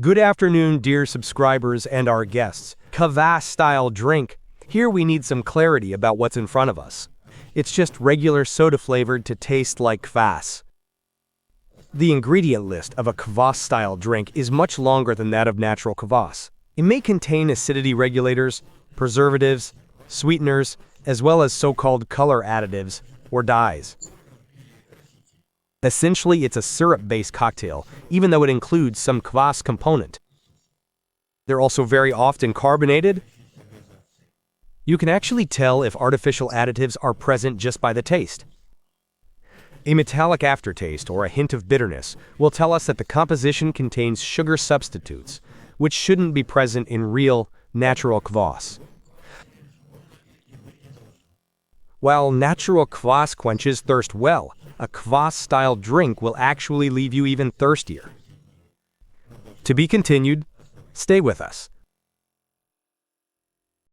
Good afternoon, dear subscribers and our guests. Kvass-Style drink. Here we need some clarity about what's in front of us. It's just regular soda flavored to taste like kvass. The ingredient list of a Kvass-Style drink is much longer than that of natural kvass. It may contain acidity regulators, preservatives, sweeteners, as well as so-called color additives or dyes. Essentially, it's a syrup-based cocktail, even though it includes some kvass component. They're also very often carbonated. You can actually tell if artificial additives are present just by the taste. A metallic aftertaste or a hint of bitterness will tell us that the composition contains sugar substitutes, which shouldn't be present in real, natural kvass. While natural kvass quenches thirst well, a Kvass-style drink will actually leave you even thirstier. To be continued, stay with us.